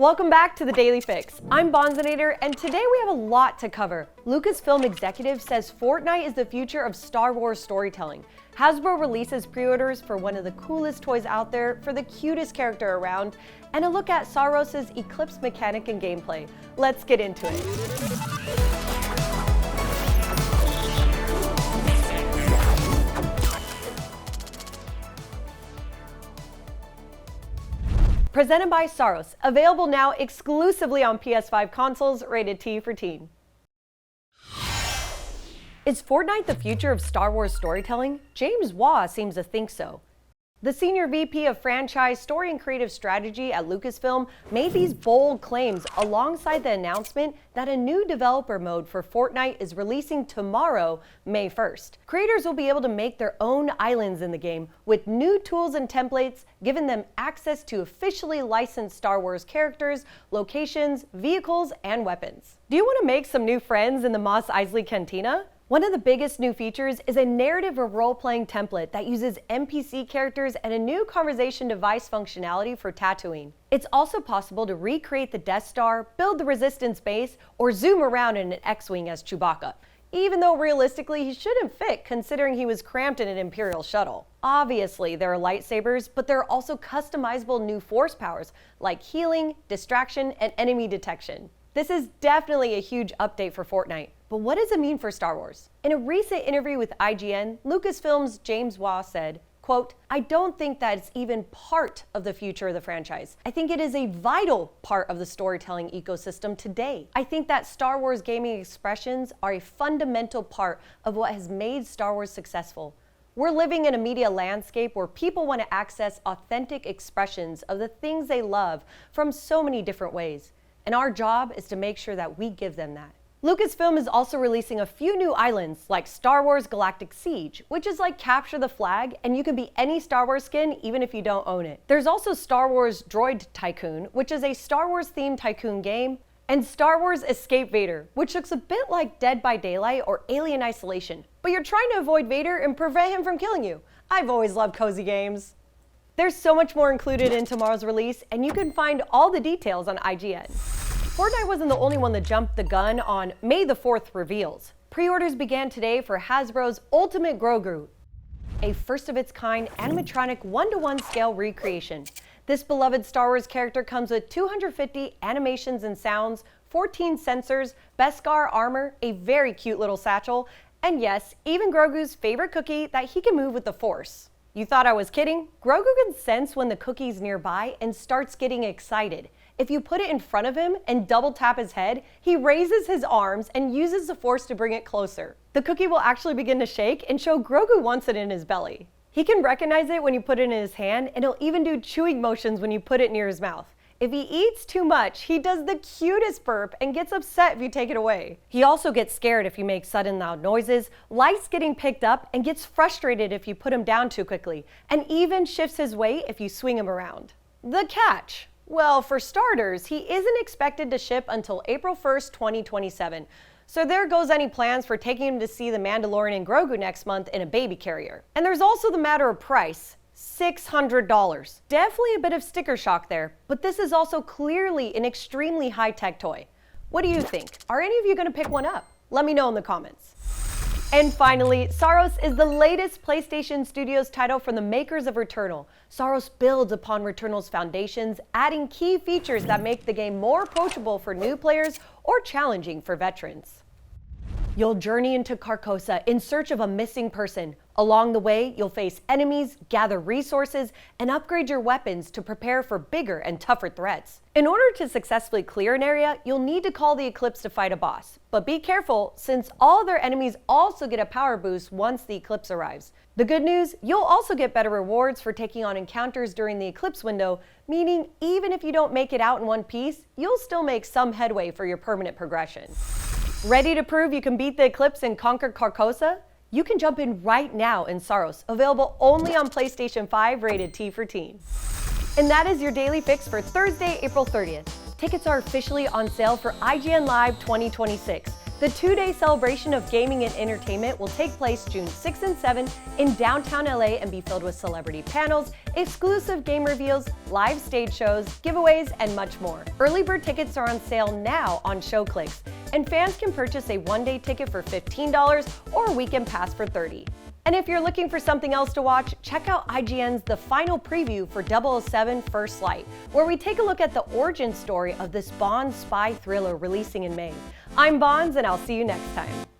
Welcome back to the Daily Fix. I'm Bonzinator, and today we have a lot to cover. Lucasfilm executive says Fortnite is the future of Star Wars storytelling. Hasbro releases pre-orders for one of the coolest toys out there for the cutest character around, and a look at Saros' Eclipse mechanic and gameplay. Let's get into it. Presented by Soros, available now exclusively on PS5 consoles, rated T for teen. Is Fortnite the future of Star Wars storytelling? James Waugh seems to think so. The senior VP of franchise story and creative strategy at Lucasfilm made these bold claims alongside the announcement that a new developer mode for Fortnite is releasing tomorrow, May 1st. Creators will be able to make their own islands in the game with new tools and templates, giving them access to officially licensed Star Wars characters, locations, vehicles, and weapons. Do you want to make some new friends in the Mos Eisley Cantina? One of the biggest new features is a narrative or role-playing template that uses NPC characters and a new conversation device functionality for Tatooine. It's also possible to recreate the Death Star, build the Resistance base, or zoom around in an X-Wing as Chewbacca, even though realistically he shouldn't fit considering he was cramped in an Imperial shuttle. Obviously, there are lightsabers, but there are also customizable new Force powers like healing, distraction, and enemy detection. This is definitely a huge update for Fortnite. But what does it mean for Star Wars? In a recent interview with IGN, Lucasfilm's James Waugh said, quote, "I don't think that it's even part of the future of the franchise. I think it is a vital part of the storytelling ecosystem today. I think that Star Wars gaming expressions are a fundamental part of what has made Star Wars successful. We're living in a media landscape where people want to access authentic expressions of the things they love from so many different ways. And our job is to make sure that we give them that." Lucasfilm is also releasing a few new islands like Star Wars Galactic Siege, which is like capture the flag and you can be any Star Wars skin even if you don't own it. There's also Star Wars Droid Tycoon, which is a Star Wars themed tycoon game, and Star Wars Escape Vader, which looks a bit like Dead by Daylight or Alien Isolation, but you're trying to avoid Vader and prevent him from killing you. I've always loved cozy games. There's so much more included in tomorrow's release, and you can find all the details on IGN. Fortnite wasn't the only one that jumped the gun on May the 4th reveals. Pre-orders began today for Hasbro's Ultimate Grogu, a first-of-its-kind animatronic 1-to-1 scale recreation. This beloved Star Wars character comes with 250 animations and sounds, 14 sensors, Beskar armor, a very cute little satchel, and yes, even Grogu's favorite cookie that he can move with the Force. You thought I was kidding? Grogu can sense when the cookie's nearby and starts getting excited. If you put it in front of him and double tap his head, he raises his arms and uses the Force to bring it closer. The cookie will actually begin to shake and show Grogu wants it in his belly. He can recognize it when you put it in his hand, and he'll even do chewing motions when you put it near his mouth. If he eats too much, he does the cutest burp and gets upset if you take it away. He also gets scared if you make sudden loud noises, likes getting picked up, and gets frustrated if you put him down too quickly, and even shifts his weight if you swing him around. The catch. Well, for starters, he isn't expected to ship until April 1st, 2027. So there goes any plans for taking him to see the Mandalorian and Grogu next month in a baby carrier. And there's also the matter of price. $600. Definitely a bit of sticker shock there, but this is also clearly an extremely high-tech toy. What do you think? Are any of you going to pick one up? Let me know in the comments. And finally, Saros is the latest PlayStation Studios title from the makers of Returnal. Saros builds upon Returnal's foundations, adding key features that make the game more approachable for new players or challenging for veterans. You'll journey into Carcosa in search of a missing person. Along the way, you'll face enemies, gather resources, and upgrade your weapons to prepare for bigger and tougher threats. In order to successfully clear an area, you'll need to call the Eclipse to fight a boss. But be careful, since all their enemies also get a power boost once the Eclipse arrives. The good news, you'll also get better rewards for taking on encounters during the Eclipse window, meaning even if you don't make it out in one piece, you'll still make some headway for your permanent progression. Ready to prove you can beat the Eclipse and conquer Carcosa? You can jump in right now in Saros, available only on PlayStation 5, rated T for teen. And that is your Daily Fix for Thursday, April 30th. Tickets are officially on sale for IGN Live 2026. The two-day celebration of gaming and entertainment will take place June 6 and 7 in downtown LA and be filled with celebrity panels, exclusive game reveals, live stage shows, giveaways, and much more. Early bird tickets are on sale now on ShowClicks, and fans can purchase a one-day ticket for $15 or a weekend pass for $30. And if you're looking for something else to watch, check out IGN's The Final Preview for 007 First Light, where we take a look at the origin story of this Bond spy thriller releasing in May. I'm Bonds, and I'll see you next time.